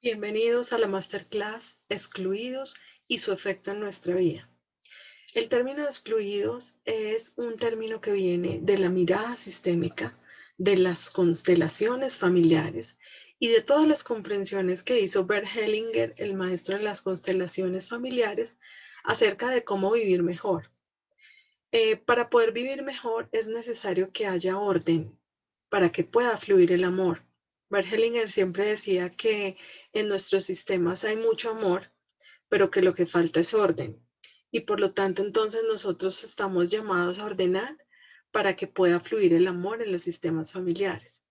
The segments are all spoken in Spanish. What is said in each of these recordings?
Bienvenidos a la Masterclass Excluidos y su efecto en nuestra vida. El término excluidos es un término que viene de la mirada sistémica, de las constelaciones familiares y de todas las comprensiones que hizo Bert Hellinger, el maestro de las constelaciones familiares, acerca de cómo vivir mejor. Para poder vivir mejor es necesario que haya orden, para que pueda fluir el amor. Bert Hellinger siempre decía que en nuestros sistemas hay mucho amor, pero que lo que falta es orden. Y por lo tanto, entonces nosotros estamos llamados a ordenar para que pueda fluir el amor en los sistemas familiares.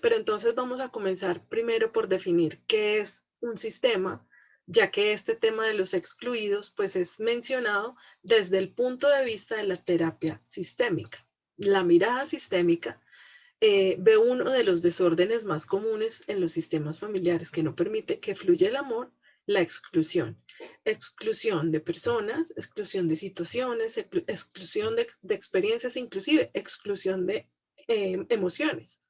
Pero entonces vamos a comenzar primero por definir qué es un sistema, ya que este tema de los excluidos pues es mencionado desde el punto de vista de la terapia sistémica. La mirada sistémica ve uno de los desórdenes más comunes en los sistemas familiares que no permite que fluya el amor, la exclusión. Exclusión de personas, exclusión de situaciones, exclusión de experiencias, inclusive exclusión de emociones.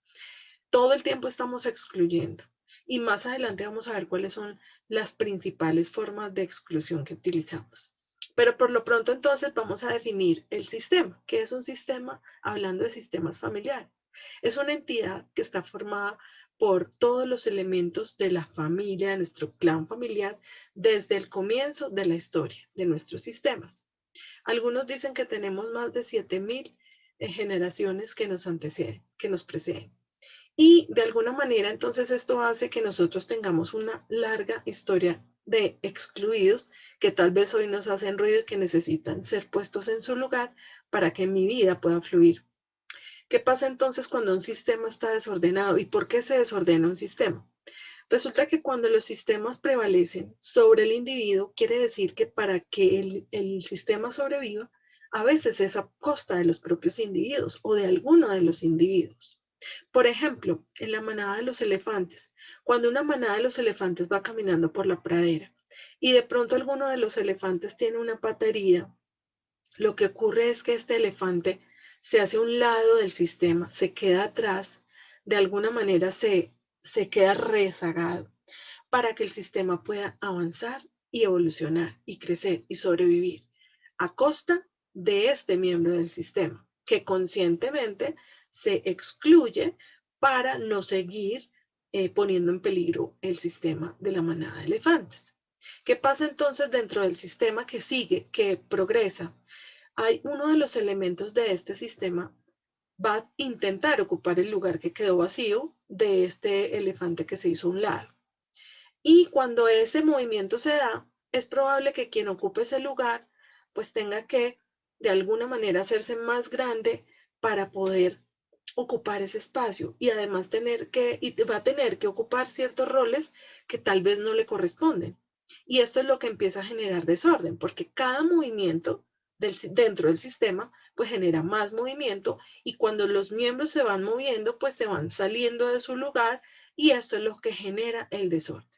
Todo el tiempo estamos excluyendo. Y más adelante vamos a ver cuáles son las principales formas de exclusión que utilizamos. Pero por lo pronto entonces vamos a definir el sistema. ¿Qué es un sistema? Hablando de sistemas familiares. Es una entidad que está formada por todos los elementos de la familia, de nuestro clan familiar, desde el comienzo de la historia de nuestros sistemas. Algunos dicen que tenemos más de 7000 generaciones que nos anteceden, que nos preceden. Y de alguna manera, entonces, esto hace que nosotros tengamos una larga historia de excluidos que tal vez hoy nos hacen ruido y que necesitan ser puestos en su lugar para que mi vida pueda fluir. ¿Qué pasa entonces cuando un sistema está desordenado y por qué se desordena un sistema? Resulta que cuando los sistemas prevalecen sobre el individuo, quiere decir que para que el sistema sobreviva, a veces es a costa de los propios individuos o de alguno de los individuos. Por ejemplo, en la manada de los elefantes, cuando una manada de los elefantes va caminando por la pradera y de pronto alguno de los elefantes tiene una pata herida, lo que ocurre es que este elefante se hace a un lado del sistema, se queda atrás, de alguna manera se queda rezagado para que el sistema pueda avanzar y evolucionar y crecer y sobrevivir a costa de este miembro del sistema que conscientemente se excluye para no seguir poniendo en peligro el sistema de la manada de elefantes. ¿Qué pasa entonces dentro del sistema que sigue, que progresa? Hay uno de los elementos de este sistema va a intentar ocupar el lugar que quedó vacío de este elefante que se hizo a un lado. Y cuando ese movimiento se da, es probable que quien ocupe ese lugar pues tenga que de alguna manera hacerse más grande para poder ocupar ese espacio y además va a tener que ocupar ciertos roles que tal vez no le corresponden. Y esto es lo que empieza a generar desorden, porque cada movimiento dentro del sistema pues genera más movimiento y cuando los miembros se van moviendo pues se van saliendo de su lugar y esto es lo que genera el desorden.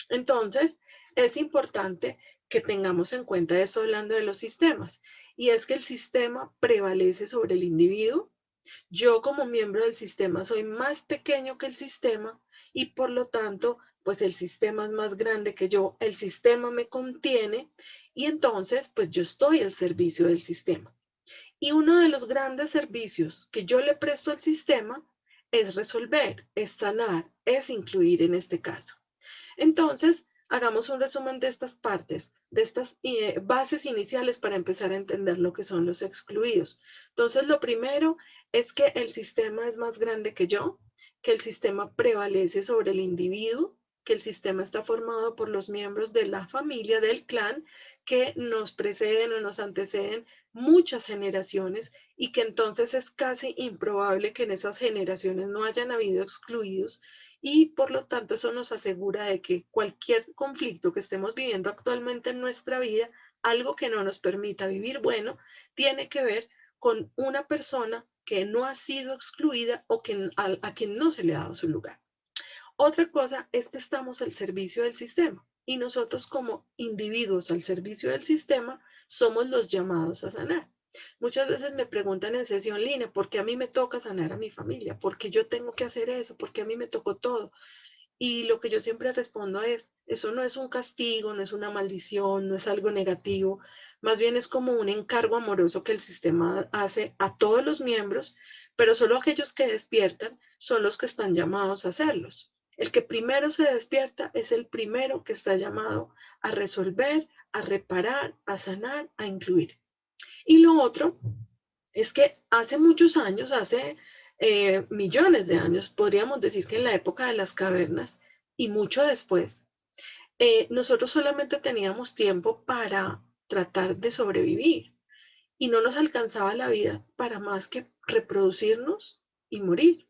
Entonces, es importante que tengamos en cuenta esto hablando de los sistemas, y es que el sistema prevalece sobre el individuo. Yo como miembro del sistema soy más pequeño que el sistema y por lo tanto, pues el sistema es más grande que yo, el sistema me contiene y entonces, pues yo estoy al servicio del sistema. Y uno de los grandes servicios que yo le presto al sistema es resolver, es sanar, es incluir en este caso. Entonces, hagamos un resumen de estas partes, de estas bases iniciales para empezar a entender lo que son los excluidos. Entonces, lo primero es que el sistema es más grande que el sistema prevalece sobre el individuo, que el sistema está formado por los miembros de la familia, del clan, que nos preceden o nos anteceden muchas generaciones y que entonces es casi improbable que en esas generaciones no hayan habido excluidos y por lo tanto eso nos asegura de que cualquier conflicto que estemos viviendo actualmente en nuestra vida, algo que no nos permita vivir bueno, tiene que ver con una persona que no ha sido excluida o a quien no se le ha dado su lugar. Otra cosa es que estamos al servicio del sistema y nosotros como individuos al servicio del sistema somos los llamados a sanar. Muchas veces me preguntan en sesión línea, ¿por qué a mí me toca sanar a mi familia? ¿Por qué yo tengo que hacer eso? ¿Por qué a mí me tocó todo? Y lo que yo siempre respondo es, eso no es un castigo, no es una maldición, no es algo negativo, más bien es como un encargo amoroso que el sistema hace a todos los miembros, pero solo aquellos que despiertan son los que están llamados a hacerlos. El que primero se despierta es el primero que está llamado a resolver, a reparar, a sanar, a incluir. Y lo otro es que hace muchos años, hace millones de años, podríamos decir que en la época de las cavernas y mucho después, nosotros solamente teníamos tiempo para tratar de sobrevivir y no nos alcanzaba la vida para más que reproducirnos y morir.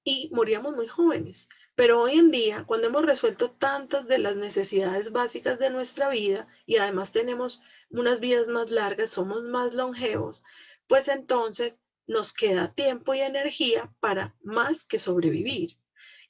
Y moríamos muy jóvenes. Pero hoy en día, cuando hemos resuelto tantas de las necesidades básicas de nuestra vida y además tenemos unas vidas más largas, somos más longevos, pues entonces nos queda tiempo y energía para más que sobrevivir.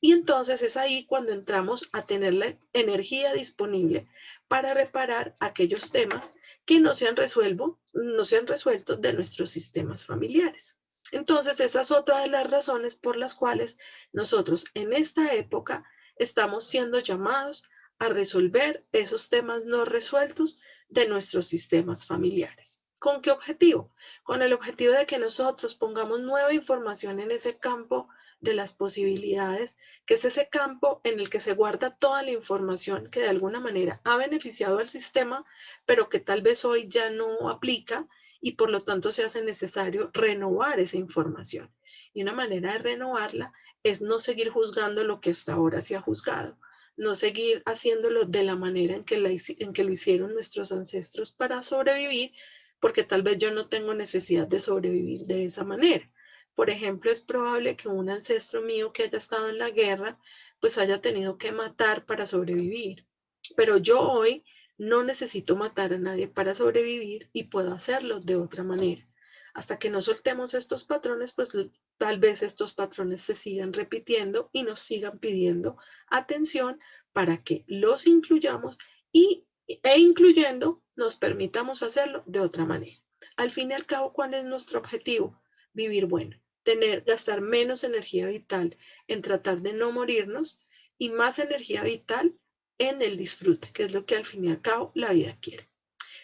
Y entonces es ahí cuando entramos a tener la energía disponible para reparar aquellos temas que no se han resuelto de nuestros sistemas familiares. Entonces, esa es otra de las razones por las cuales nosotros en esta época estamos siendo llamados a resolver esos temas no resueltos de nuestros sistemas familiares. ¿Con qué objetivo? Con el objetivo de que nosotros pongamos nueva información en ese campo de las posibilidades, que es ese campo en el que se guarda toda la información que de alguna manera ha beneficiado al sistema, pero que tal vez hoy ya no aplica y por lo tanto se hace necesario renovar esa información. Y una manera de renovarla es no seguir juzgando lo que hasta ahora se ha juzgado, no seguir haciéndolo de la manera en que lo hicieron nuestros ancestros para sobrevivir, porque tal vez yo no tengo necesidad de sobrevivir de esa manera. Por ejemplo, es probable que un ancestro mío que haya estado en la guerra, pues haya tenido que matar para sobrevivir. Pero yo hoy no necesito matar a nadie para sobrevivir y puedo hacerlo de otra manera. Hasta que no soltemos estos patrones, pues tal vez estos patrones se sigan repitiendo y nos sigan pidiendo atención para que los incluyamos e incluyendo nos permitamos hacerlo de otra manera. Al fin y al cabo, ¿cuál es nuestro objetivo? Vivir bueno, gastar menos energía vital en tratar de no morirnos y más energía vital en el disfrute, que es lo que al fin y al cabo la vida quiere.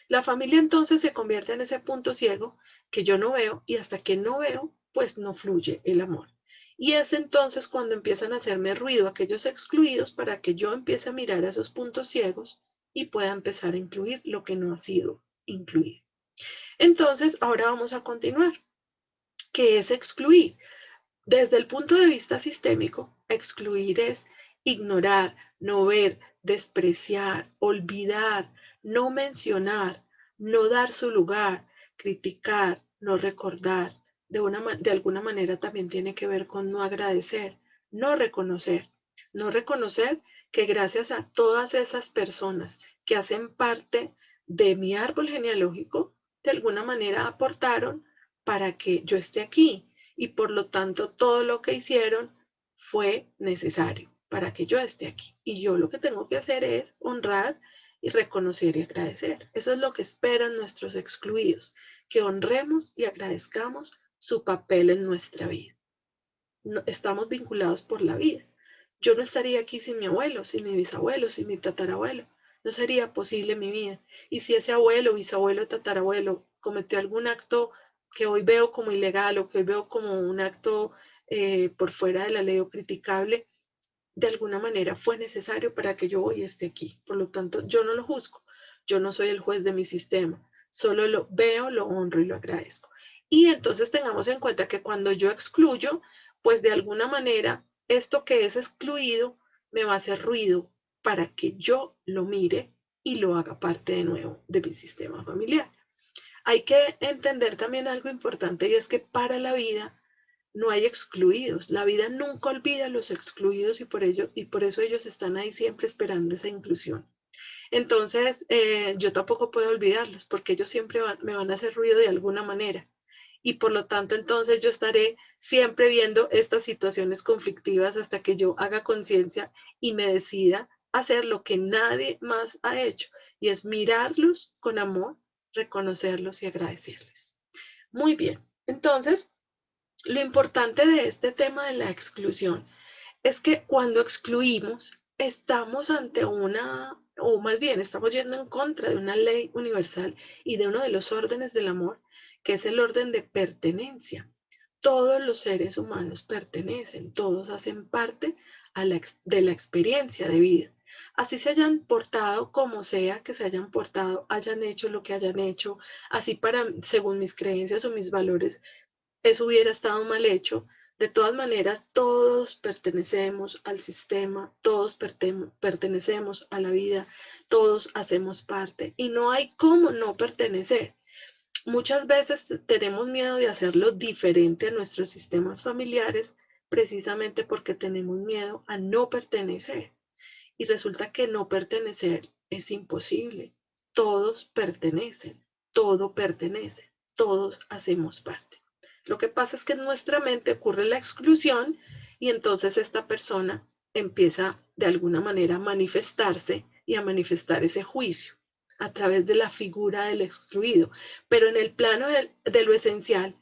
La familia entonces se convierte en ese punto ciego que yo no veo y hasta que no veo, pues no fluye el amor. Y es entonces cuando empiezan a hacerme ruido aquellos excluidos para que yo empiece a mirar a esos puntos ciegos y pueda empezar a incluir lo que no ha sido incluido. Entonces, ahora vamos a continuar. ¿Qué es excluir? Desde el punto de vista sistémico, excluir es ignorar, no ver, despreciar, olvidar, no mencionar, no dar su lugar, criticar, no recordar. De alguna manera también tiene que ver con no agradecer, no reconocer. No reconocer que gracias a todas esas personas que hacen parte de mi árbol genealógico, de alguna manera aportaron para que yo esté aquí y por lo tanto todo lo que hicieron fue necesario para que yo esté aquí. Y yo lo que tengo que hacer es honrar y reconocer y agradecer. Eso es lo que esperan nuestros excluidos, que honremos y agradezcamos su papel en nuestra vida. No, estamos vinculados por la vida. Yo no estaría aquí sin mi abuelo, sin mi bisabuelo, sin mi tatarabuelo. No sería posible mi vida. Y si ese abuelo, bisabuelo, tatarabuelo cometió algún acto que hoy veo como ilegal o que hoy veo como un acto por fuera de la ley o criticable, de alguna manera fue necesario para que yo hoy esté aquí. Por lo tanto, yo no lo juzgo. Yo no soy el juez de mi sistema. Solo lo veo, lo honro y lo agradezco. Y entonces tengamos en cuenta que cuando yo excluyo, pues de alguna manera esto que es excluido me va a hacer ruido para que yo lo mire y lo haga parte de nuevo de mi sistema familiar. Hay que entender también algo importante y es que para la vida no hay excluidos. La vida nunca olvida a los excluidos y por eso ellos están ahí siempre esperando esa inclusión. Entonces, yo tampoco puedo olvidarlos porque ellos siempre me van a hacer ruido de alguna manera. Y por lo tanto, entonces yo estaré siempre viendo estas situaciones conflictivas hasta que yo haga conciencia y me decida hacer lo que nadie más ha hecho, y es mirarlos con amor, reconocerlos y agradecerles. Muy bien, entonces lo importante de este tema de la exclusión es que cuando excluimos, estamos ante una, o más bien estamos yendo en contra de una ley universal y de uno de los órdenes del amor, que es el orden de pertenencia. Todos los seres humanos pertenecen, todos hacen parte de la experiencia de vida. Así se hayan portado como sea que se hayan portado, hayan hecho lo que hayan hecho, así según mis creencias o mis valores, eso hubiera estado mal hecho. De todas maneras, todos pertenecemos al sistema, todos pertenecemos a la vida, todos hacemos parte y no hay cómo no pertenecer. Muchas veces tenemos miedo de hacerlo diferente a nuestros sistemas familiares precisamente porque tenemos miedo a no pertenecer. Y resulta que no pertenecer es imposible. Todos pertenecen, todo pertenece, todos hacemos parte. Lo que pasa es que en nuestra mente ocurre la exclusión y entonces esta persona empieza de alguna manera a manifestarse y a manifestar ese juicio a través de la figura del excluido. Pero en el plano de lo esencial,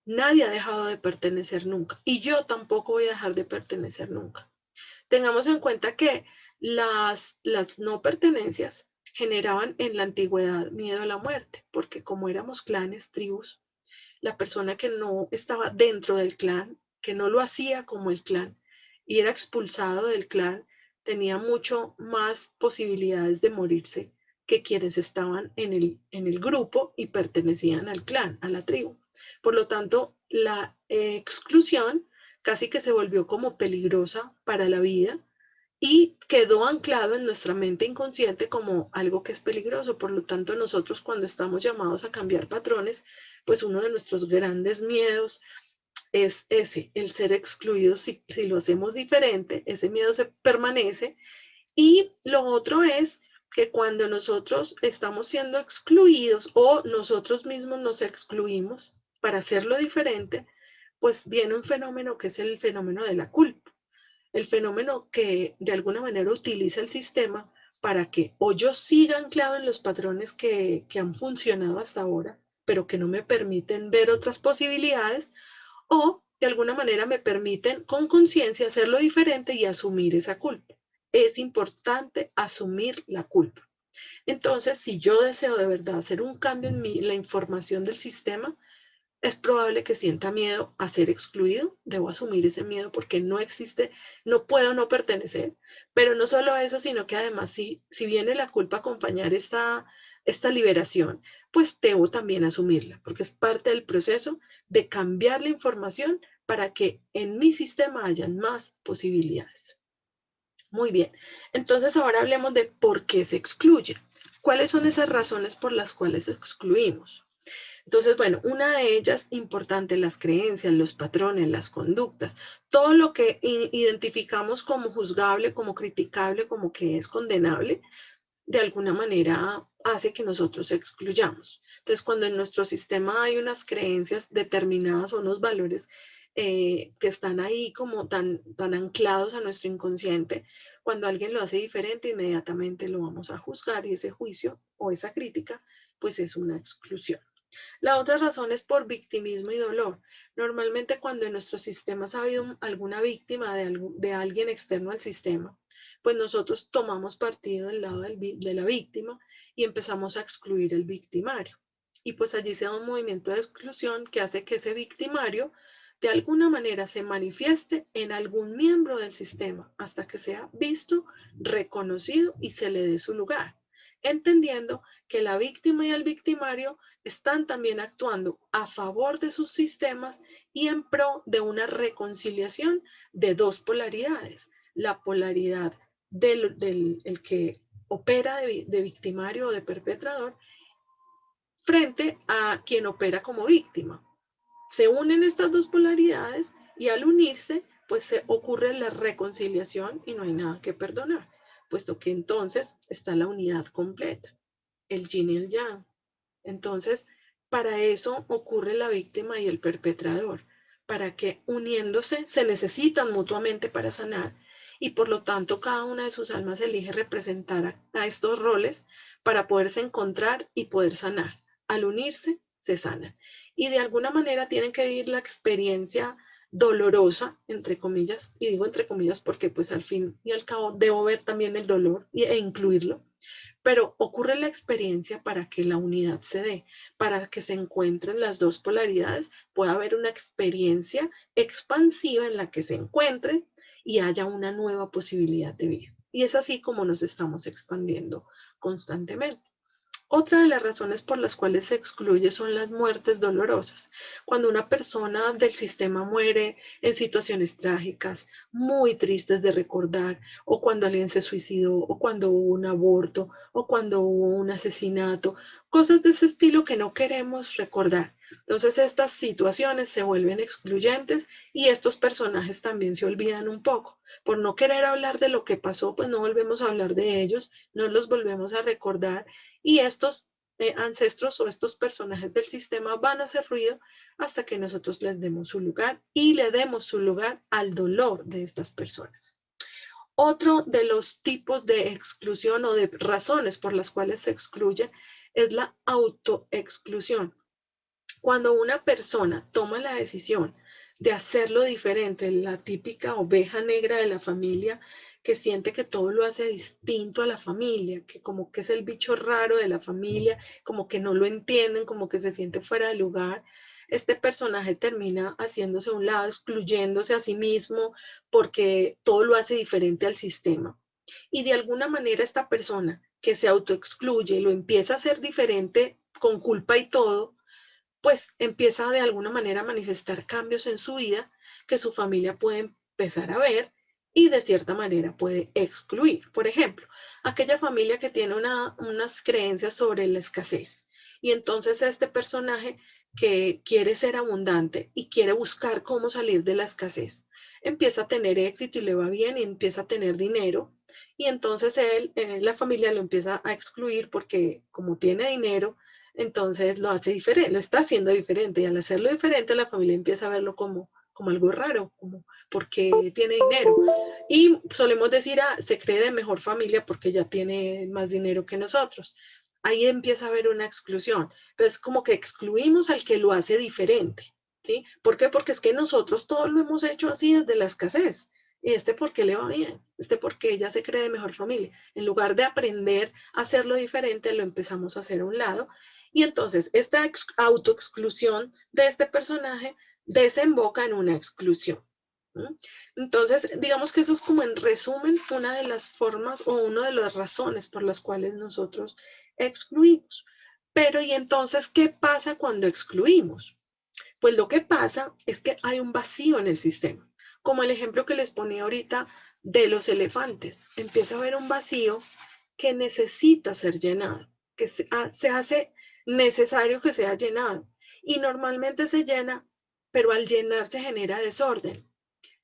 nadie ha dejado de pertenecer nunca y yo tampoco voy a dejar de pertenecer nunca. Tengamos en cuenta que las no pertenencias generaban en la antigüedad miedo a la muerte, porque como éramos clanes, tribus, la persona que no estaba dentro del clan, que no lo hacía como el clan y era expulsado del clan, tenía mucho más posibilidades de morirse que quienes estaban en el grupo y pertenecían al clan, a la tribu. Por lo tanto, la exclusión casi que se volvió como peligrosa para la vida y quedó anclado en nuestra mente inconsciente como algo que es peligroso. Por lo tanto, nosotros cuando estamos llamados a cambiar patrones, pues uno de nuestros grandes miedos es ese, el ser excluidos. Si lo hacemos diferente, ese miedo se permanece. Y lo otro es que cuando nosotros estamos siendo excluidos o nosotros mismos nos excluimos para hacerlo diferente, pues viene un fenómeno que es el fenómeno de la culpa, el fenómeno que de alguna manera utiliza el sistema para que o yo siga anclado en los patrones que han funcionado hasta ahora, pero que no me permiten ver otras posibilidades, o de alguna manera me permiten con conciencia hacerlo diferente y asumir esa culpa. Es importante asumir la culpa. Entonces, si yo deseo de verdad hacer un cambio en la información del sistema, es probable que sienta miedo a ser excluido. Debo asumir ese miedo porque no existe, no puedo no pertenecer. Pero no solo eso, sino que además si viene la culpa a acompañar esta liberación, pues debo también asumirla, porque es parte del proceso de cambiar la información para que en mi sistema hayan más posibilidades. Muy bien, entonces ahora hablemos de por qué se excluye. ¿Cuáles son esas razones por las cuales excluimos? Entonces, bueno, una de ellas importante, las creencias, los patrones, las conductas, todo lo que identificamos como juzgable, como criticable, como que es condenable, de alguna manera hace que nosotros excluyamos. Entonces, cuando en nuestro sistema hay unas creencias determinadas o unos valores que están ahí como tan anclados a nuestro inconsciente, cuando alguien lo hace diferente, inmediatamente lo vamos a juzgar y ese juicio o esa crítica, pues es una exclusión. La otra razón es por victimismo y dolor. Normalmente cuando en nuestros sistemas ha habido alguna víctima de alguien externo al sistema, pues nosotros tomamos partido del lado de la víctima y empezamos a excluir el victimario. Y pues allí se da un movimiento de exclusión que hace que ese victimario de alguna manera se manifieste en algún miembro del sistema hasta que sea visto, reconocido y se le dé su lugar, entendiendo que la víctima y el victimario están también actuando a favor de sus sistemas y en pro de una reconciliación de dos polaridades. La polaridad del que opera de victimario o de perpetrador frente a quien opera como víctima. Se unen estas dos polaridades y al unirse, pues se ocurre la reconciliación y no hay nada que perdonar, puesto que entonces está la unidad completa, el yin y el yang. Entonces, para eso ocurre la víctima y el perpetrador, para que uniéndose se necesitan mutuamente para sanar y por lo tanto cada una de sus almas elige representar a estos roles para poderse encontrar y poder sanar. Al unirse, se sanan. Y de alguna manera tienen que vivir la experiencia dolorosa, entre comillas, y digo entre comillas porque pues al fin y al cabo debo ver también el dolor e incluirlo, pero ocurre la experiencia para que la unidad se dé, para que se encuentren las dos polaridades, puede haber una experiencia expansiva en la que se encuentren y haya una nueva posibilidad de vida. Y es así como nos estamos expandiendo constantemente. Otra de las razones por las cuales se excluye son las muertes dolorosas. Cuando una persona del sistema muere en situaciones trágicas, muy tristes de recordar, o cuando alguien se suicidó, o cuando hubo un aborto, o cuando hubo un asesinato, cosas de ese estilo que no queremos recordar. Entonces estas situaciones se vuelven excluyentes y estos personajes también se olvidan un poco. Por no querer hablar de lo que pasó, pues no volvemos a hablar de ellos, no los volvemos a recordar y estos ancestros o estos personajes del sistema van a hacer ruido hasta que nosotros les demos su lugar y le demos su lugar al dolor de estas personas. Otro de los tipos de exclusión o de razones por las cuales se excluye es la autoexclusión. Cuando una persona toma la decisión de hacerlo diferente, la típica oveja negra de la familia que siente que todo lo hace distinto a la familia, que como que es el bicho raro de la familia, como que no lo entienden, como que se siente fuera de lugar, este personaje termina haciéndose a un lado, excluyéndose a sí mismo porque todo lo hace diferente al sistema. Y de alguna manera esta persona que se autoexcluye y lo empieza a hacer diferente con culpa y todo, pues empieza de alguna manera a manifestar cambios en su vida que su familia puede empezar a ver y de cierta manera puede excluir. Por ejemplo, aquella familia que tiene unas creencias sobre la escasez y entonces este personaje que quiere ser abundante y quiere buscar cómo salir de la escasez, empieza a tener éxito y le va bien y empieza a tener dinero y entonces la familia lo empieza a excluir porque como tiene dinero, entonces lo hace diferente, lo está haciendo diferente y al hacerlo diferente la familia empieza a verlo como algo raro, como porque tiene dinero. Y solemos decir, se cree de mejor familia porque ya tiene más dinero que nosotros. Ahí empieza a haber una exclusión. Entonces, como que excluimos al que lo hace diferente, ¿sí? ¿Por qué? Porque es que nosotros todos lo hemos hecho así desde la escasez. Y ¿por qué le va bien? Porque ella se cree de mejor familia. En lugar de aprender a hacerlo diferente, lo empezamos a hacer a un lado y entonces esta autoexclusión de este personaje desemboca en una exclusión. Entonces, digamos que eso es como en resumen una de las formas o una de las razones por las cuales nosotros excluimos. Pero, ¿y entonces qué pasa cuando excluimos? Pues lo que pasa es que hay un vacío en el sistema. Como el ejemplo que les ponía ahorita de los elefantes. Empieza a haber un vacío que necesita ser llenado, que se hace necesario que sea llenado. Y normalmente se llena, pero al llenar se genera desorden.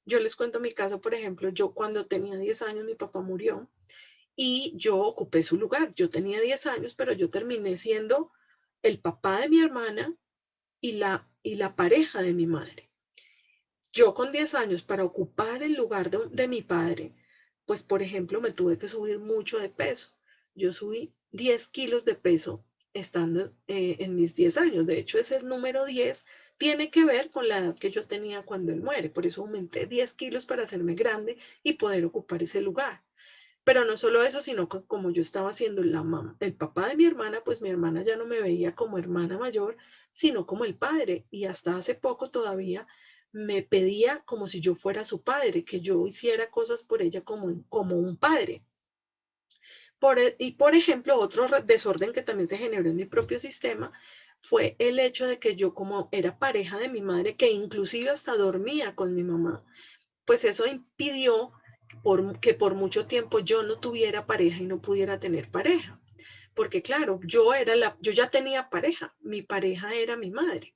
Yo les cuento mi caso, por ejemplo, yo cuando tenía 10 años mi papá murió y yo ocupé su lugar. Yo tenía 10 años, pero yo terminé siendo el papá de mi hermana y la pareja de mi madre. Yo con 10 años para ocupar el lugar de mi padre, pues por ejemplo me tuve que subir mucho de peso. Yo subí 10 kilos de peso estando en mis 10 años. De hecho, ese número 10 tiene que ver con la edad que yo tenía cuando él muere. Por eso aumenté 10 kilos para hacerme grande y poder ocupar ese lugar. Pero no solo eso, sino que como yo estaba siendo el papá de mi hermana, pues mi hermana ya no me veía como hermana mayor, sino como el padre. Y hasta hace poco todavía me pedía como si yo fuera su padre, que yo hiciera cosas por ella como un padre. Y por ejemplo, otro desorden que también se generó en mi propio sistema fue el hecho de que yo como era pareja de mi madre, que inclusive hasta dormía con mi mamá, pues eso impidió que por mucho tiempo yo no tuviera pareja y no pudiera tener pareja. Porque claro, yo ya tenía pareja, mi pareja era mi madre.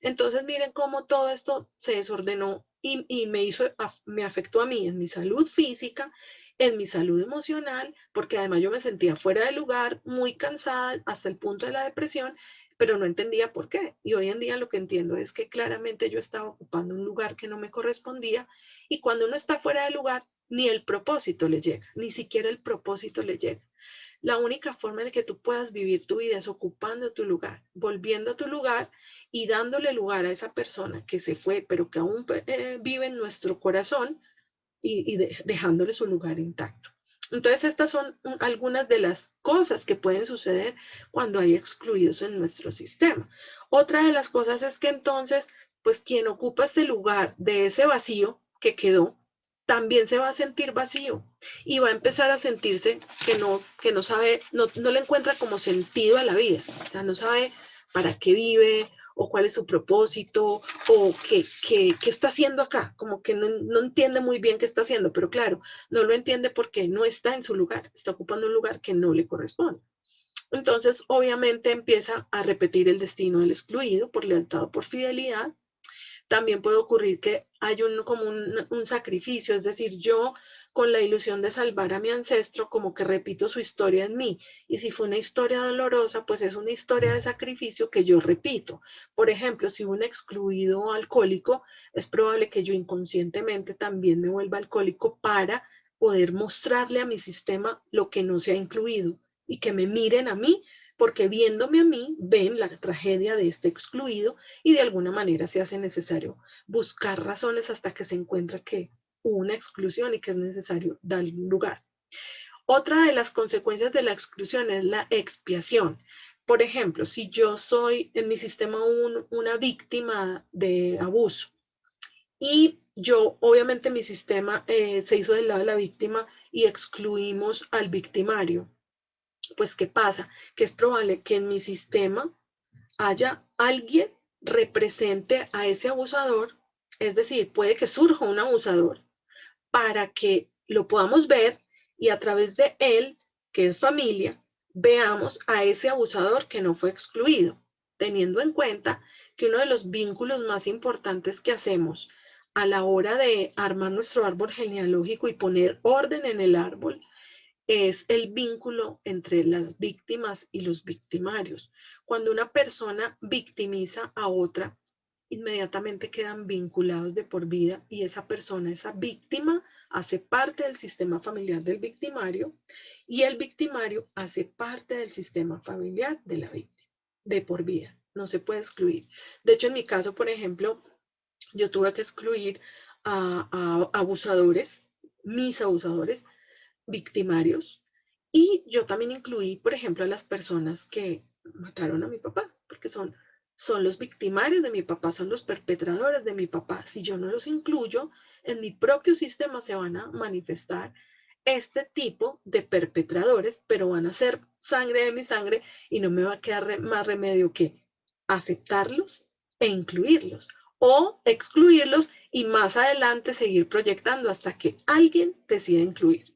Entonces miren cómo todo esto se desordenó y me afectó a mí en mi salud física, en mi salud emocional, porque además yo me sentía fuera de lugar, muy cansada hasta el punto de la depresión, pero no entendía por qué. Y hoy en día lo que entiendo es que claramente yo estaba ocupando un lugar que no me correspondía y cuando uno está fuera de lugar, ni el propósito le llega, ni siquiera el propósito le llega. la única forma en que tú puedas vivir tu vida es ocupando tu lugar, volviendo a tu lugar y dándole lugar a esa persona que se fue, pero que aún vive en nuestro corazón y dejándole su lugar intacto. Entonces, estas son algunas de las cosas que pueden suceder cuando hay excluidos en nuestro sistema. Otra de las cosas es que entonces, pues quien ocupa este lugar de ese vacío que quedó, también se va a sentir vacío y va a empezar a sentirse que no sabe, no le encuentra como sentido a la vida, o sea, no sabe para qué vive o cuál es su propósito o qué está haciendo acá, como que no entiende muy bien qué está haciendo, pero claro, no lo entiende porque no está en su lugar, está ocupando un lugar que no le corresponde. Entonces, obviamente empieza a repetir el destino del excluido por lealtad o por fidelidad. También puede ocurrir que hay como un sacrificio, es decir, yo con la ilusión de salvar a mi ancestro, como que repito su historia en mí. Y si fue una historia dolorosa, pues es una historia de sacrificio que yo repito. Por ejemplo, si hubo un excluido alcohólico, es probable que yo inconscientemente también me vuelva alcohólico para poder mostrarle a mi sistema lo que no se ha incluido y que me miren a mí, porque viéndome a mí ven la tragedia de este excluido y de alguna manera se hace necesario buscar razones hasta que se encuentra que hubo una exclusión y que es necesario dar lugar. Otra de las consecuencias de la exclusión es la expiación. Por ejemplo, si yo soy en mi sistema una víctima de abuso y yo, obviamente, mi sistema se hizo del lado de la víctima y excluimos al victimario, pues ¿qué pasa? Que es probable que en mi sistema haya alguien represente a ese abusador, es decir, puede que surja un abusador para que lo podamos ver y a través de él, que es familia, veamos a ese abusador que no fue excluido, teniendo en cuenta que uno de los vínculos más importantes que hacemos a la hora de armar nuestro árbol genealógico y poner orden en el árbol es el vínculo entre las víctimas y los victimarios. Cuando una persona victimiza a otra, inmediatamente quedan vinculados de por vida y esa persona, esa víctima, hace parte del sistema familiar del victimario y el victimario hace parte del sistema familiar de la víctima, de por vida. No se puede excluir. De hecho, en mi caso, por ejemplo, yo tuve que excluir a abusadores, mis abusadores, victimarios, y yo también incluí, por ejemplo, a las personas que mataron a mi papá, porque son los victimarios de mi papá, son los perpetradores de mi papá. Si yo no los incluyo, en mi propio sistema se van a manifestar este tipo de perpetradores, pero van a ser sangre de mi sangre y no me va a quedar más remedio que aceptarlos e incluirlos o excluirlos y más adelante seguir proyectando hasta que alguien decida incluir.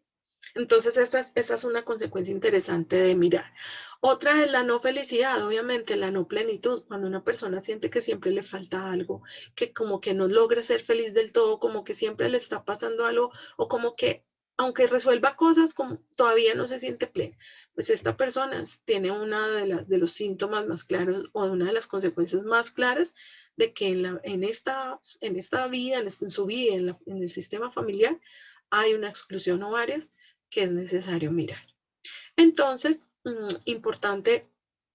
Entonces, esta es una consecuencia interesante de mirar. Otra es la no felicidad, obviamente, la no plenitud. Cuando una persona siente que siempre le falta algo, que como que no logra ser feliz del todo, como que siempre le está pasando algo, o como que aunque resuelva cosas, como todavía no se siente plena. Pues esta persona tiene una de los síntomas más claros o una de las consecuencias más claras de que en esta vida, en su vida, en el sistema familiar, hay una exclusión o varias que es necesario mirar. Entonces, importante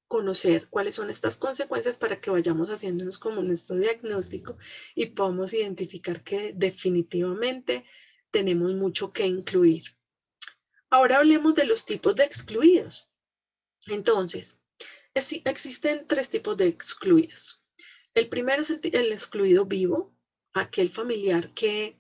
conocer cuáles son estas consecuencias para que vayamos haciéndonos como nuestro diagnóstico y podamos identificar que definitivamente tenemos mucho que incluir. Ahora hablemos de los tipos de excluidos. Entonces, existen tres tipos de excluidos. El primero es el excluido vivo, aquel familiar que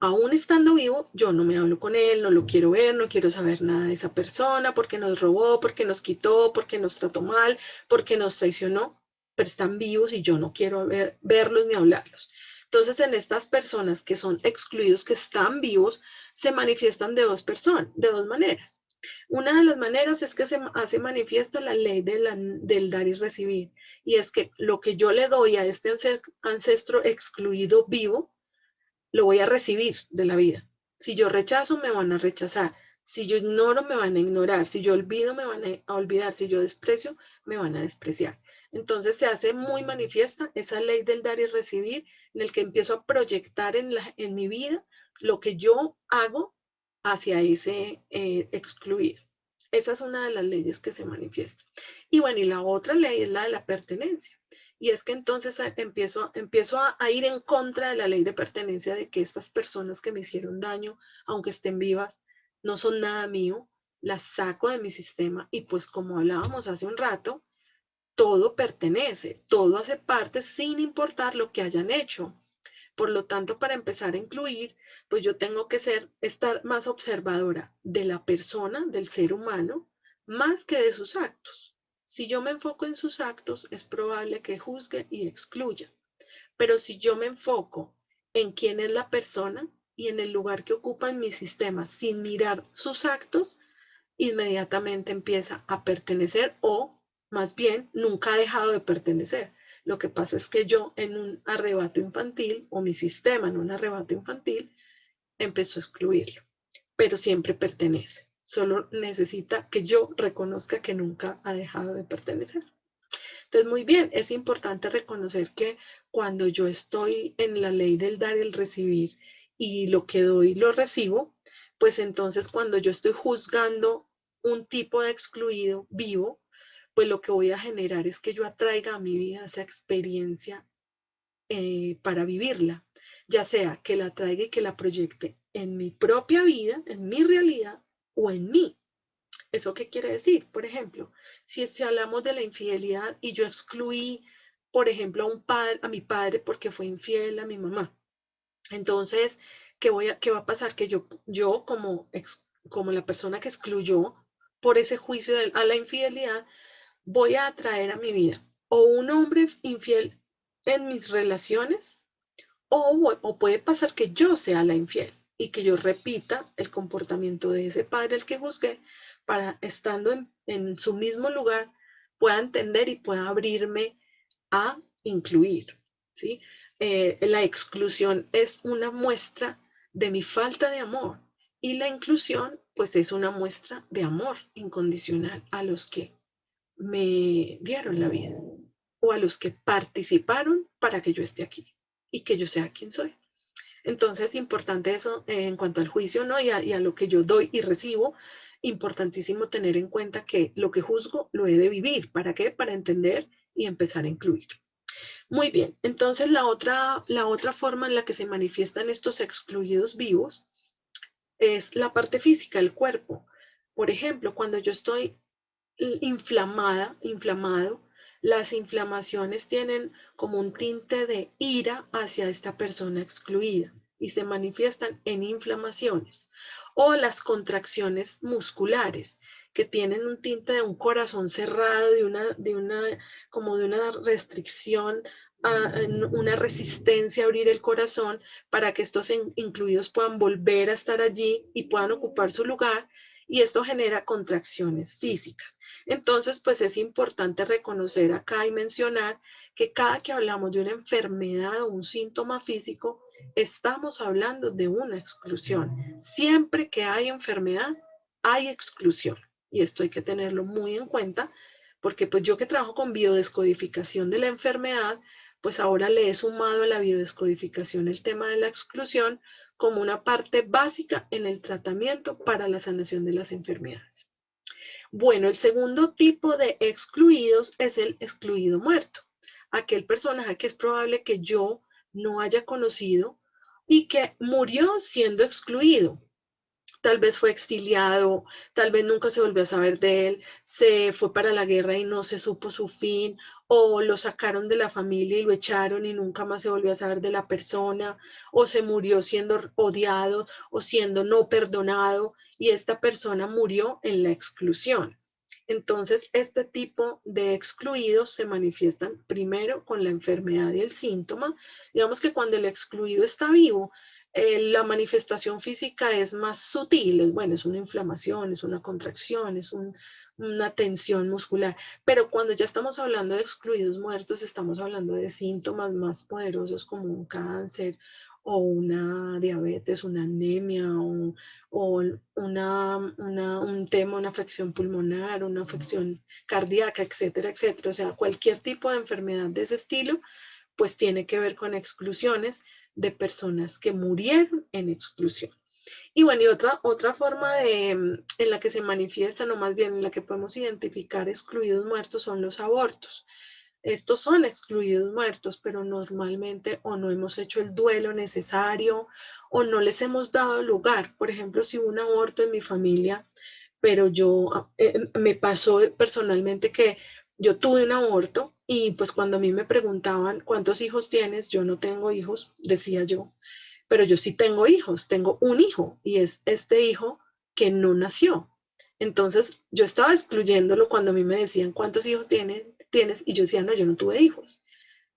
aún estando vivo, yo no me hablo con él, no lo quiero ver, no quiero saber nada de esa persona, porque nos robó, porque nos quitó, porque nos trató mal, porque nos traicionó, pero están vivos y yo no quiero verlos ni hablarlos. Entonces, en estas personas que son excluidos, que están vivos, se manifiestan de dos maneras. Una de las maneras es que se hace manifiesta la ley del dar y recibir, y es que lo que yo le doy a este ancestro excluido vivo, lo voy a recibir de la vida. Si yo rechazo, me van a rechazar. Si yo ignoro, me van a ignorar. Si yo olvido, me van a olvidar. Si yo desprecio, me van a despreciar. Entonces se hace muy manifiesta esa ley del dar y recibir en el que empiezo a proyectar en mi vida lo que yo hago hacia ese excluido. Esa es una de las leyes que se manifiesta. Y bueno, y la otra ley es la de la pertenencia. Y es que entonces empiezo a ir en contra de la ley de pertenencia, de que estas personas que me hicieron daño, aunque estén vivas, no son nada mío, las saco de mi sistema y pues como hablábamos hace un rato, todo pertenece, todo hace parte sin importar lo que hayan hecho. Por lo tanto, para empezar a incluir, pues yo tengo que estar más observadora de la persona, del ser humano, más que de sus actos. Si yo me enfoco en sus actos, es probable que juzgue y excluya. Pero si yo me enfoco en quién es la persona y en el lugar que ocupa en mi sistema sin mirar sus actos, inmediatamente empieza a pertenecer o más bien nunca ha dejado de pertenecer. Lo que pasa es que yo en un arrebato infantil o mi sistema en un arrebato infantil empezó a excluirlo, pero siempre pertenece. Solo necesita que yo reconozca que nunca ha dejado de pertenecer. Entonces, muy bien, es importante reconocer que cuando yo estoy en la ley del dar y el recibir y lo que doy lo recibo, pues entonces cuando yo estoy juzgando un tipo de excluido vivo, pues lo que voy a generar es que yo atraiga a mi vida esa experiencia para vivirla, ya sea que la traiga y que la proyecte en mi propia vida, en mi realidad o en mí. ¿Eso qué quiere decir? Por ejemplo, si hablamos de la infidelidad y yo excluí, por ejemplo, a mi padre porque fue infiel a mi mamá. Entonces, ¿qué va a pasar? Que yo como la persona que excluyó por ese juicio a la infidelidad, voy a atraer a mi vida o un hombre infiel en mis relaciones o puede pasar que yo sea la infiel y que yo repita el comportamiento de ese padre al que juzgué para, estando en su mismo lugar, pueda entender y pueda abrirme a incluir, ¿sí? La exclusión es una muestra de mi falta de amor y la inclusión, pues, es una muestra de amor incondicional a los que me dieron la vida o a los que participaron para que yo esté aquí y que yo sea quien soy. Entonces, es importante eso en cuanto al juicio, ¿no? Y a lo que yo doy y recibo, importantísimo tener en cuenta que lo que juzgo lo he de vivir. ¿Para qué? Para entender y empezar a incluir. Muy bien, entonces la otra forma en la que se manifiestan estos excluidos vivos es la parte física, el cuerpo. Por ejemplo, cuando yo estoy inflamado, las inflamaciones tienen como un tinte de ira hacia esta persona excluida y se manifiestan en inflamaciones. O las contracciones musculares, que tienen un tinte de un corazón cerrado, como de una restricción, una resistencia a abrir el corazón para que estos incluidos puedan volver a estar allí y puedan ocupar su lugar, y esto genera contracciones físicas. Entonces, pues es importante reconocer acá y mencionar que cada que hablamos de una enfermedad o un síntoma físico, estamos hablando de una exclusión. Siempre que hay enfermedad, hay exclusión. Y esto hay que tenerlo muy en cuenta, porque pues yo que trabajo con biodescodificación de la enfermedad, pues ahora le he sumado a la biodescodificación el tema de la exclusión como una parte básica en el tratamiento para la sanación de las enfermedades. Bueno, el segundo tipo de excluidos es el excluido muerto. Aquel personaje que es probable que yo no haya conocido y que murió siendo excluido. Tal vez fue exiliado, tal vez nunca se volvió a saber de él, se fue para la guerra y no se supo su fin, o lo sacaron de la familia y lo echaron y nunca más se volvió a saber de la persona, o se murió siendo odiado o siendo no perdonado y esta persona murió en la exclusión. Entonces, este tipo de excluidos se manifiestan primero con la enfermedad y el síntoma. Digamos que cuando el excluido está vivo, la manifestación física es más sutil, bueno, es una inflamación, es una contracción, es una tensión muscular, pero cuando ya estamos hablando de excluidos muertos, estamos hablando de síntomas más poderosos como un cáncer o una diabetes, una anemia o un tema, una afección pulmonar, una afección cardíaca, etcétera, etcétera. O sea, cualquier tipo de enfermedad de ese estilo, pues tiene que ver con exclusiones de personas que murieron en exclusión. Y bueno, y otra forma en la que se manifiestan, o más bien en la que podemos identificar excluidos muertos, son los abortos. Estos son excluidos muertos, pero normalmente o no hemos hecho el duelo necesario o no les hemos dado lugar. Por ejemplo, si hubo un aborto en mi familia, pero me pasó personalmente que yo tuve un aborto y pues cuando a mí me preguntaban cuántos hijos tienes, yo no tengo hijos, decía yo, pero yo sí tengo hijos, tengo un hijo y es este hijo que no nació. Entonces yo estaba excluyéndolo cuando a mí me decían cuántos hijos tienes y yo decía, no, yo no tuve hijos,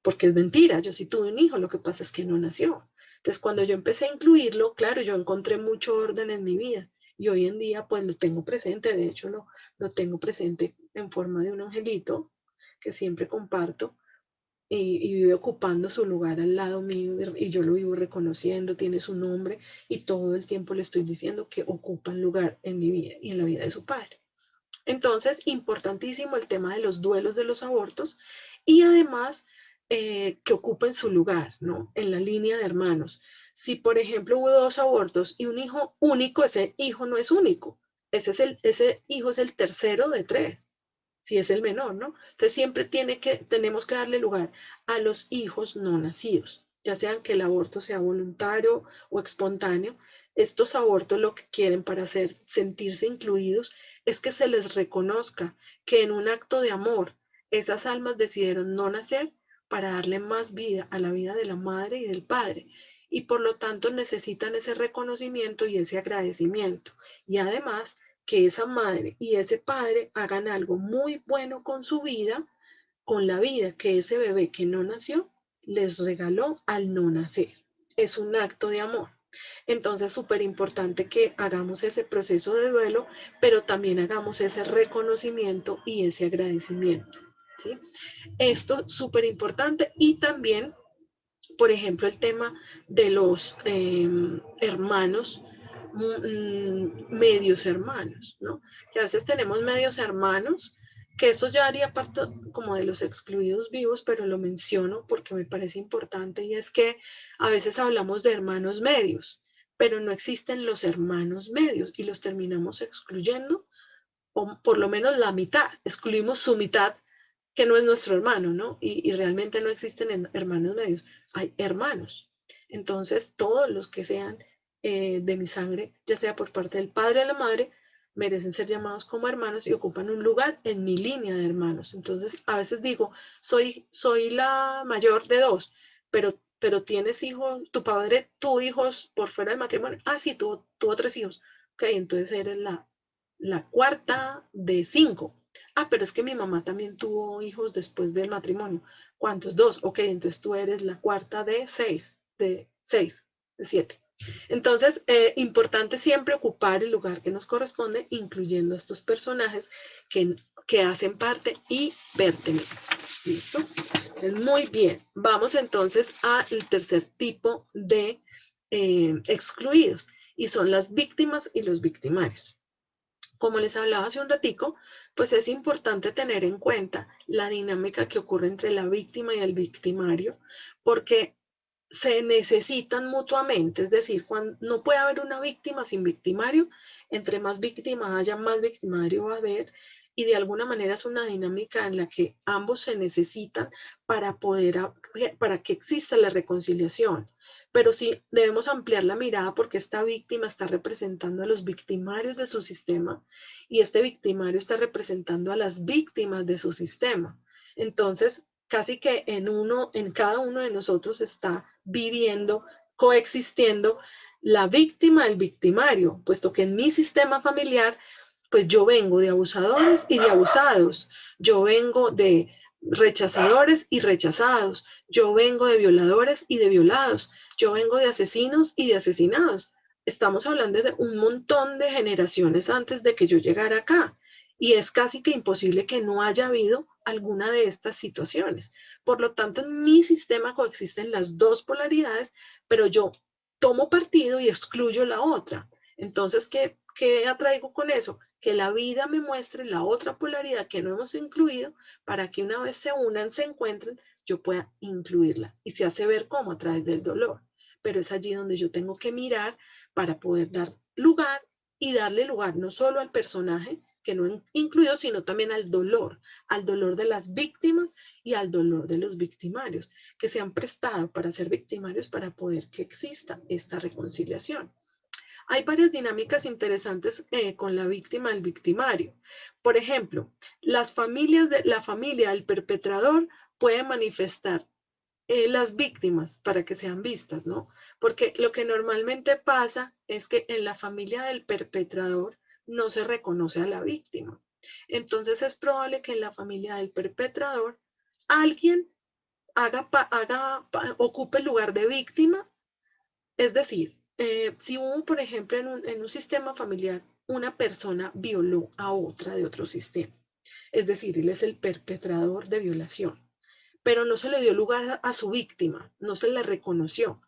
porque es mentira, yo sí tuve un hijo, lo que pasa es que no nació. Entonces cuando yo empecé a incluirlo, claro, yo encontré mucho orden en mi vida y hoy en día pues lo tengo presente, de hecho lo tengo presente en forma de un angelito que siempre comparto y vive ocupando su lugar al lado mío y yo lo vivo reconociendo, tiene su nombre y todo el tiempo le estoy diciendo que ocupa un lugar en mi vida y en la vida de su padre. Entonces, importantísimo el tema de los duelos de los abortos y además que ocupen su lugar, ¿no? En la línea de hermanos. Si, por ejemplo, hubo 2 abortos y un hijo único, ese hijo no es único. Ese hijo es el tercero de 3 si es el menor, ¿no? Entonces siempre tenemos que darle lugar a los hijos no nacidos, ya sean que el aborto sea voluntario o espontáneo. Estos abortos lo que quieren para sentirse incluidos es que se les reconozca que en un acto de amor esas almas decidieron no nacer para darle más vida a la vida de la madre y del padre. Y por lo tanto necesitan ese reconocimiento y ese agradecimiento. Y además que esa madre y ese padre hagan algo muy bueno con su vida, con la vida que ese bebé que no nació les regaló al no nacer. Es un acto de amor. Entonces, súper importante que hagamos ese proceso de duelo, pero también hagamos ese reconocimiento y ese agradecimiento. ¿Sí? Esto súper importante y también, por ejemplo, el tema de los hermanos medios hermanos, ¿no? Que a veces tenemos medios hermanos, que eso ya haría parte como de los excluidos vivos, pero lo menciono porque me parece importante y es que a veces hablamos de hermanos medios, pero no existen los hermanos medios y los terminamos excluyendo, o por lo menos la mitad, excluimos su mitad que no es nuestro hermano, ¿no? Y realmente no existen hermanos medios, hay hermanos. Entonces, todos los que sean de mi sangre, ya sea por parte del padre o de la madre, merecen ser llamados como hermanos y ocupan un lugar en mi línea de hermanos. Entonces, a veces digo, soy la mayor de 2, pero tienes hijos, tu padre tuvo hijos por fuera del matrimonio. Ah, sí, tuvo 3 hijos. Ok, entonces eres la cuarta de 5. Ah, pero es que mi mamá también tuvo hijos después del matrimonio. ¿Cuántos? 2. Ok, entonces tú eres la cuarta de 6, de 7. Entonces, importante siempre ocupar el lugar que nos corresponde, incluyendo a estos personajes que hacen parte y pertenecen. ¿Listo? Muy bien. Vamos entonces al tercer tipo de excluidos y son las víctimas y los victimarios. Como les hablaba hace un ratico, pues es importante tener en cuenta la dinámica que ocurre entre la víctima y el victimario, porque se necesitan mutuamente, es decir, no puede haber una víctima sin victimario, entre más víctima haya, más victimario va a haber, y de alguna manera es una dinámica en la que ambos se necesitan para que exista la reconciliación. Pero sí debemos ampliar la mirada porque esta víctima está representando a los victimarios de su sistema y este victimario está representando a las víctimas de su sistema. Entonces, casi que en cada uno de nosotros está viviendo, coexistiendo la víctima del victimario, puesto que en mi sistema familiar, pues yo vengo de abusadores y de abusados, yo vengo de rechazadores y rechazados, yo vengo de violadores y de violados, yo vengo de asesinos y de asesinados. Estamos hablando de un montón de generaciones antes de que yo llegara acá y es casi que imposible que no haya habido alguna de estas situaciones. Por lo tanto, en mi sistema coexisten las dos polaridades, pero yo tomo partido y excluyo la otra. Entonces, ¿qué atraigo con eso? Que la vida me muestre la otra polaridad que no hemos incluido para que una vez se unan, se encuentren, yo pueda incluirla. Y se hace ver cómo a través del dolor. Pero es allí donde yo tengo que mirar para poder dar lugar y darle lugar no solo al personaje que no incluido, sino también al dolor de las víctimas y al dolor de los victimarios, que se han prestado para ser victimarios para poder que exista esta reconciliación. Hay varias dinámicas interesantes con la víctima y el victimario. Por ejemplo, la familia del perpetrador puede manifestar las víctimas para que sean vistas, ¿no? Porque lo que normalmente pasa es que en la familia del perpetrador no se reconoce a la víctima. Entonces es probable que en la familia del perpetrador alguien ocupe el lugar de víctima. Es decir, si hubo, por ejemplo, en un sistema familiar, una persona violó a otra de otro sistema, es decir, él es el perpetrador de violación, pero no se le dio lugar a su víctima, no se le reconoció.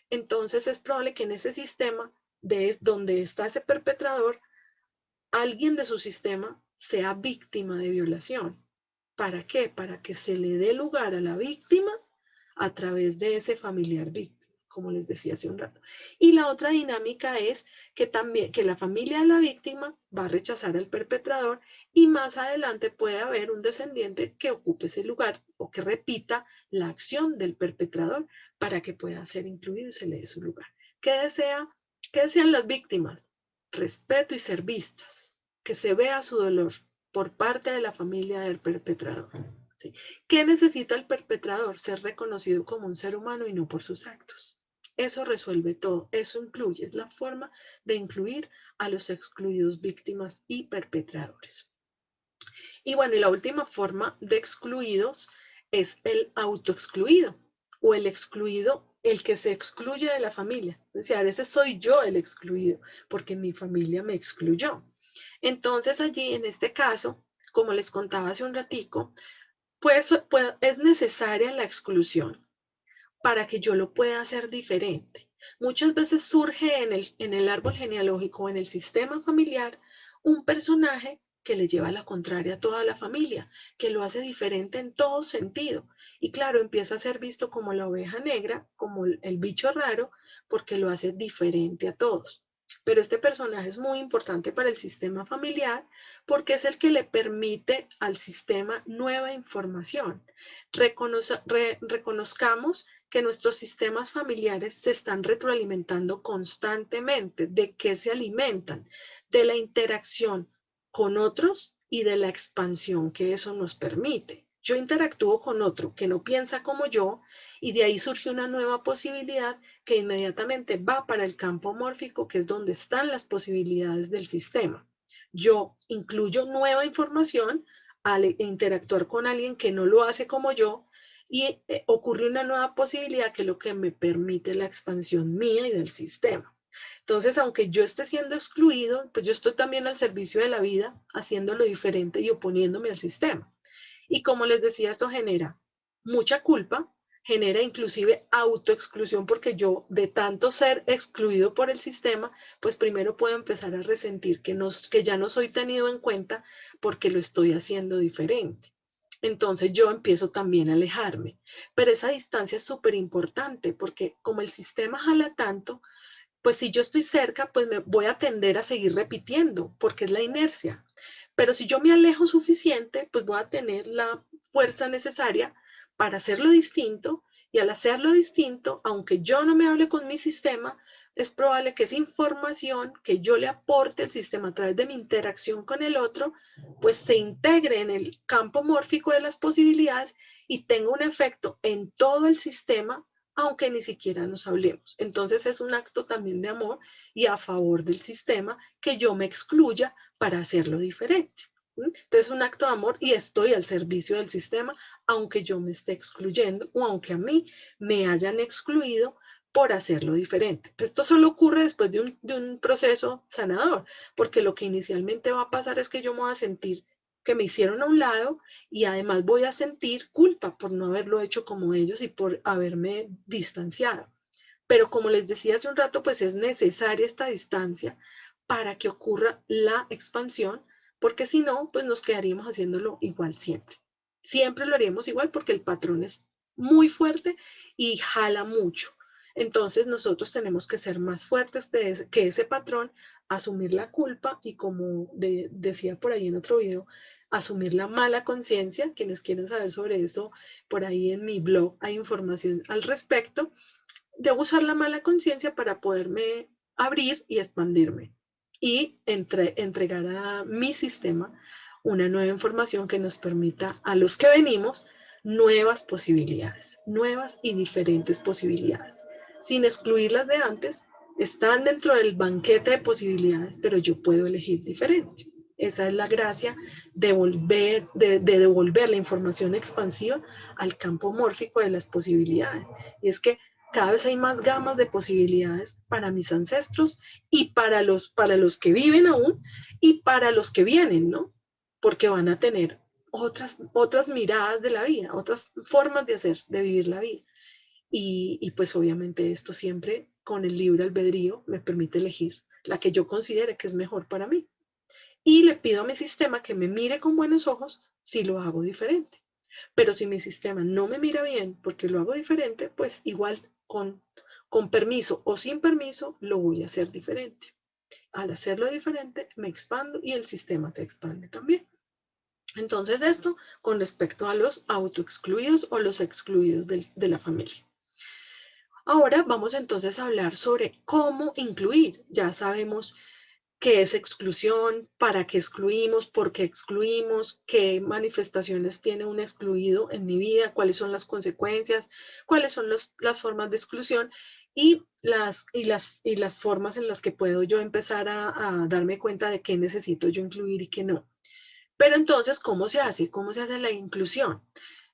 Entonces es probable que en ese sistema donde está ese perpetrador, alguien de su sistema sea víctima de violación. ¿Para qué? Para que se le dé lugar a la víctima a través de ese familiar víctima, como les decía hace un rato. Y la otra dinámica es que también que la familia de la víctima va a rechazar al perpetrador y más adelante puede haber un descendiente que ocupe ese lugar o que repita la acción del perpetrador para que pueda ser incluido y se le dé su lugar. ¿Qué desean las víctimas? Respeto y ser vistas, que se vea su dolor por parte de la familia del perpetrador. ¿Sí? ¿Qué necesita el perpetrador? Ser reconocido como un ser humano y no por sus actos. Eso resuelve todo, eso incluye, es la forma de incluir a los excluidos, víctimas y perpetradores. Y bueno, y la última forma de excluidos es el autoexcluido o el excluido, el que se excluye de la familia. Es decir, a veces soy yo el excluido porque mi familia me excluyó. Entonces allí, en este caso, como les contaba hace un ratico, pues es necesaria la exclusión para que yo lo pueda hacer diferente. Muchas veces surge en el árbol genealógico, en el sistema familiar, un personaje que le lleva la contraria a toda la familia, que lo hace diferente en todo sentido. Y claro, empieza a ser visto como la oveja negra, como el bicho raro, porque lo hace diferente a todos. Pero este personaje es muy importante para el sistema familiar porque es el que le permite al sistema nueva información. Reconozcamos que nuestros sistemas familiares se están retroalimentando constantemente. ¿De qué se alimentan? De la interacción con otros y de la expansión que eso nos permite. Yo interactúo con otro que no piensa como yo y de ahí surge una nueva posibilidad que inmediatamente va para el campo mórfico, que es donde están las posibilidades del sistema. Yo incluyo nueva información al interactuar con alguien que no lo hace como yo y ocurre una nueva posibilidad que es lo que me permite la expansión mía y del sistema. Entonces, aunque yo esté siendo excluido, pues yo estoy también al servicio de la vida, haciéndolo diferente y oponiéndome al sistema. Y como les decía, esto genera mucha culpa, genera inclusive autoexclusión, porque yo de tanto ser excluido por el sistema, pues primero puedo empezar a resentir que ya no soy tenido en cuenta porque lo estoy haciendo diferente. Entonces yo empiezo también a alejarme. Pero esa distancia es súper importante porque como el sistema jala tanto, pues si yo estoy cerca, pues me voy a tender a seguir repitiendo porque es la inercia. Pero si yo me alejo suficiente, pues voy a tener la fuerza necesaria para hacerlo distinto y al hacerlo distinto, aunque yo no me hable con mi sistema, es probable que esa información que yo le aporte al sistema a través de mi interacción con el otro, pues se integre en el campo mórfico de las posibilidades y tenga un efecto en todo el sistema, aunque ni siquiera nos hablemos. Entonces es un acto también de amor y a favor del sistema que yo me excluya para hacerlo diferente. Entonces es un acto de amor y estoy al servicio del sistema, aunque yo me esté excluyendo o aunque a mí me hayan excluido por hacerlo diferente. Esto solo ocurre después de un proceso sanador, porque lo que inicialmente va a pasar es que yo me voy a sentir que me hicieron a un lado y además voy a sentir culpa por no haberlo hecho como ellos y por haberme distanciado. Pero como les decía hace un rato, pues es necesaria esta distancia para que ocurra la expansión, porque si no, pues nos quedaríamos haciéndolo igual siempre. Siempre lo haríamos igual porque el patrón es muy fuerte y jala mucho. Entonces nosotros tenemos que ser más fuertes que ese patrón, asumir la culpa y como decía por ahí en otro video, asumir la mala conciencia. Quienes quieren saber sobre eso, por ahí en mi blog hay información al respecto. Debo usar la mala conciencia para poderme abrir y expandirme y entregar a mi sistema una nueva información que nos permita a los que venimos nuevas posibilidades, nuevas y diferentes posibilidades, sin excluir las de antes. Están dentro del banquete de posibilidades, pero yo puedo elegir diferente. Esa es la gracia de devolver la información expansiva al campo mórfico de las posibilidades. Y es que cada vez hay más gamas de posibilidades para mis ancestros y para los que viven aún y para los que vienen, ¿no? Porque van a tener otras miradas de la vida, otras formas de vivir la vida. Y pues obviamente esto siempre con el libre albedrío me permite elegir la que yo considere que es mejor para mí. Y le pido a mi sistema que me mire con buenos ojos si lo hago diferente. Pero si mi sistema no me mira bien porque lo hago diferente, pues igual con permiso o sin permiso lo voy a hacer diferente. Al hacerlo diferente me expando y el sistema se expande también. Entonces esto con respecto a los autoexcluidos o los excluidos de la familia. Ahora vamos entonces a hablar sobre cómo incluir. Ya sabemos qué es exclusión, para qué excluimos, por qué excluimos, qué manifestaciones tiene un excluido en mi vida, cuáles son las consecuencias, cuáles son las formas de exclusión y las formas en las que puedo yo empezar a darme cuenta de qué necesito yo incluir y qué no. Pero entonces, ¿cómo se hace? ¿Cómo se hace la inclusión?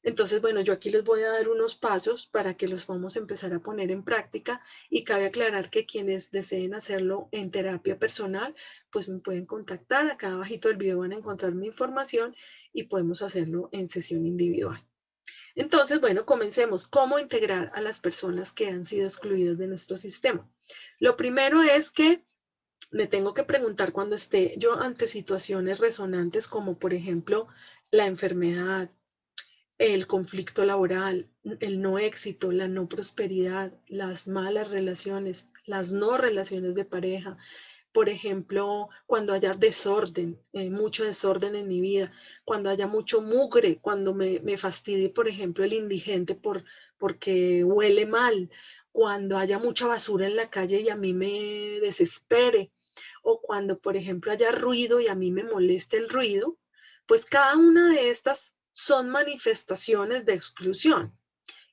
Entonces, bueno, yo aquí les voy a dar unos pasos para que los vamos a empezar a poner en práctica y cabe aclarar que quienes deseen hacerlo en terapia personal, pues me pueden contactar. Acá abajito del video van a encontrar mi información y podemos hacerlo en sesión individual. Entonces, bueno, comencemos. ¿Cómo integrar a las personas que han sido excluidas de nuestro sistema? Lo primero es que me tengo que preguntar cuando esté yo ante situaciones resonantes como por ejemplo la enfermedad, el conflicto laboral, el no éxito, la no prosperidad, las malas relaciones, las no relaciones de pareja. Por ejemplo, cuando haya desorden, mucho desorden en mi vida, cuando haya mucho mugre, cuando me fastidie, por ejemplo, el indigente porque huele mal, cuando haya mucha basura en la calle y a mí me desespere, o cuando, por ejemplo, haya ruido y a mí me moleste el ruido, pues cada una de estas son manifestaciones de exclusión.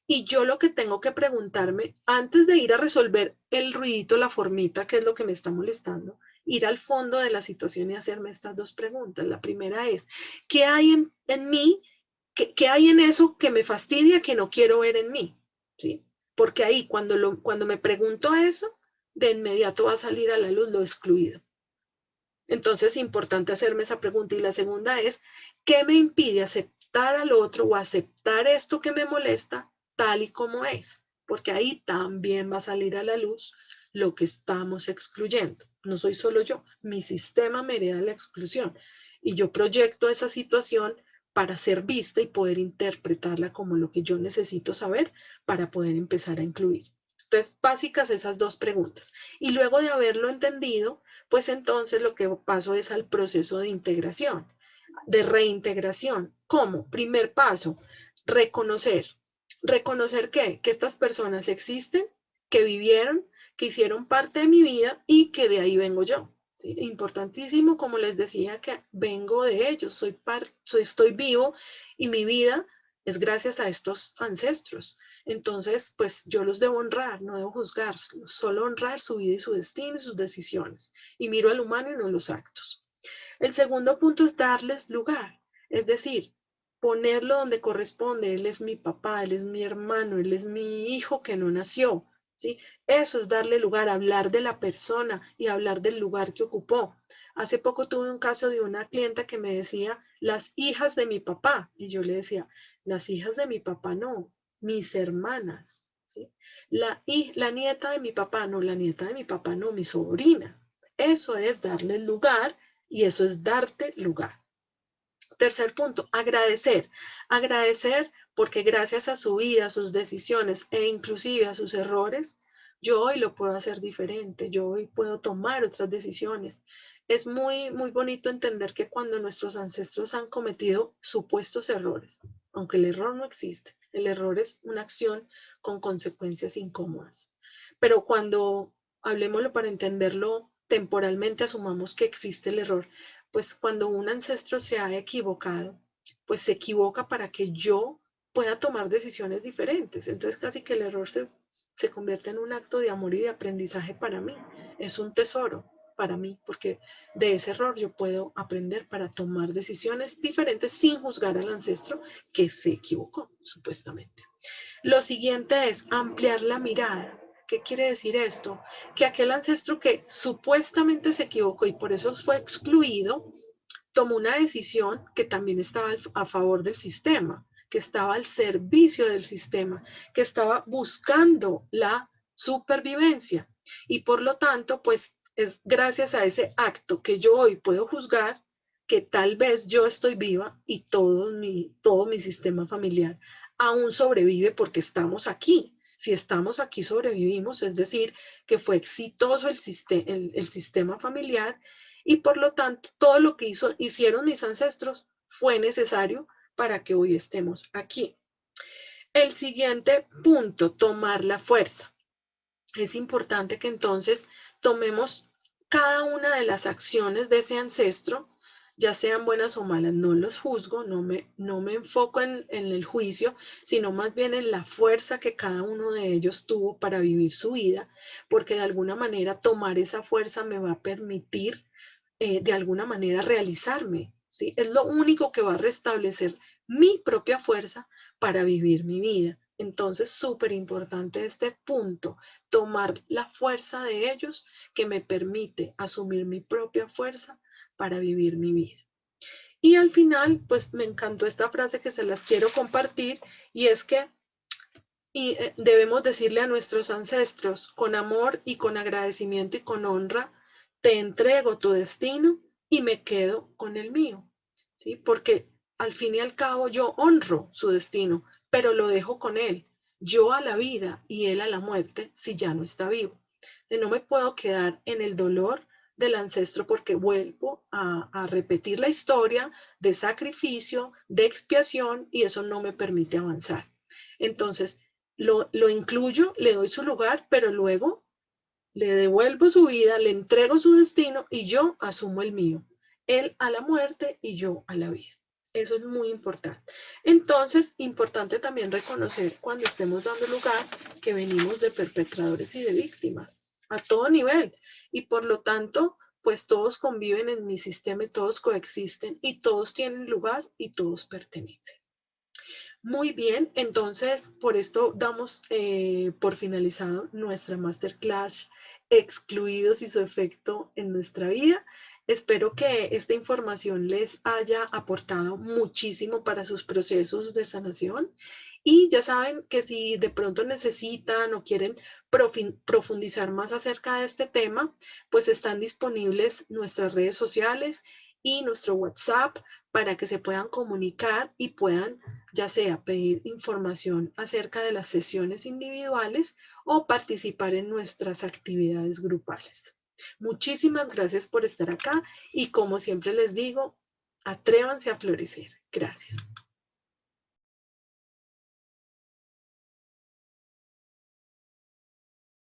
Y yo lo que tengo que preguntarme, antes de ir a resolver el ruidito, la formita, que es lo que me está molestando, ir al fondo de la situación y hacerme estas dos preguntas. La primera es, ¿qué hay en mí? ¿Qué hay en eso que me fastidia, que no quiero ver en mí? ¿Sí? Porque ahí, cuando me pregunto eso, de inmediato va a salir a la luz lo excluido. Entonces es importante hacerme esa pregunta. Y la segunda es, ¿qué me impide aceptar al otro o aceptar esto que me molesta tal y como es? Porque ahí también va a salir a la luz lo que estamos excluyendo. No soy solo yo, mi sistema me hereda la exclusión y yo proyecto esa situación para ser vista y poder interpretarla como lo que yo necesito saber para poder empezar a incluir. Entonces, básicas esas dos preguntas. Y luego de haberlo entendido, pues entonces lo que paso es al proceso de integración, de reintegración. ¿Cómo? Primer paso, reconocer. ¿Reconocer qué? Que estas personas existen, que vivieron, que hicieron parte de mi vida y que de ahí vengo yo. ¿Sí? Importantísimo, como les decía, que vengo de ellos, estoy vivo y mi vida es gracias a estos ancestros. Entonces, pues yo los debo honrar, no debo juzgar, solo honrar su vida y su destino y sus decisiones. Y miro al humano y no los actos. El segundo punto es darles lugar, es decir, ponerlo donde corresponde. Él es mi papá, él es mi hermano, él es mi hijo que no nació. ¿Sí? Eso es darle lugar, hablar de la persona y hablar del lugar que ocupó. Hace poco tuve un caso de una clienta que me decía, las hijas de mi papá. Y yo le decía, las hijas de mi papá no, mis hermanas. ¿Sí? La nieta de mi papá no, la nieta de mi papá no, mi sobrina. Eso es darle lugar y eso es darte lugar. Tercer punto, agradecer. Agradecer porque gracias a su vida, a sus decisiones e inclusive a sus errores, Yo hoy lo puedo hacer diferente, yo hoy puedo tomar otras decisiones. Es muy, muy bonito entender que cuando nuestros ancestros han cometido supuestos errores, aunque el error no existe, el error es una acción con consecuencias incómodas. Pero cuando, hablemoslo para entenderlo temporalmente, asumamos que existe el error, pues cuando un ancestro se ha equivocado, pues se equivoca para que yo pueda tomar decisiones diferentes. Entonces casi que el error se convierte en un acto de amor y de aprendizaje para mí. Es un tesoro para mí, porque de ese error yo puedo aprender para tomar decisiones diferentes sin juzgar al ancestro que se equivocó, supuestamente. Lo siguiente es ampliar la mirada. ¿Qué quiere decir esto? Que aquel ancestro que supuestamente se equivocó y por eso fue excluido, tomó una decisión que también estaba a favor del sistema, que estaba al servicio del sistema, que estaba buscando la supervivencia. Y por lo tanto, pues es gracias a ese acto que yo hoy puedo juzgar que tal vez yo estoy viva y todo mi sistema familiar aún sobrevive porque estamos aquí. Si estamos aquí, sobrevivimos, es decir, que fue exitoso el sistema familiar y por lo tanto todo lo que hicieron mis ancestros fue necesario para que hoy estemos aquí. El siguiente punto, tomar la fuerza. Es importante que entonces tomemos cada una de las acciones de ese ancestro, ya sean buenas o malas, no los juzgo, no me enfoco en el juicio, sino más bien en la fuerza que cada uno de ellos tuvo para vivir su vida, porque de alguna manera tomar esa fuerza me va a permitir de alguna manera realizarme, ¿sí? Es lo único que va a restablecer mi propia fuerza para vivir mi vida. Entonces, súper importante este punto, tomar la fuerza de ellos que me permite asumir mi propia fuerza para vivir mi vida. Y al final, pues me encantó esta frase que se las quiero compartir y es que debemos decirle a nuestros ancestros, con amor y con agradecimiento y con honra, te entrego tu destino y me quedo con el mío, ¿sí? Porque al fin y al cabo yo honro su destino, pero lo dejo con él, yo a la vida y él a la muerte si ya no está vivo. No me puedo quedar en el dolor del ancestro porque vuelvo a repetir la historia de sacrificio, de expiación y eso no me permite avanzar. Entonces, lo incluyo, le doy su lugar, pero luego le devuelvo su vida, le entrego su destino y yo asumo el mío. Él a la muerte y yo a la vida. Eso es muy importante. Entonces, importante también reconocer cuando estemos dando lugar que venimos de perpetradores y de víctimas a todo nivel y por lo tanto, pues todos conviven en mi sistema y todos coexisten y todos tienen lugar y todos pertenecen. Muy bien, entonces por esto damos por finalizado nuestra masterclass excluidos y su efecto en nuestra vida. Espero que esta información les haya aportado muchísimo para sus procesos de sanación y ya saben que si de pronto necesitan o quieren profundizar más acerca de este tema, pues están disponibles nuestras redes sociales y nuestro WhatsApp para que se puedan comunicar y puedan ya sea pedir información acerca de las sesiones individuales o participar en nuestras actividades grupales. Muchísimas gracias por estar acá y como siempre les digo, atrévanse a florecer. Gracias.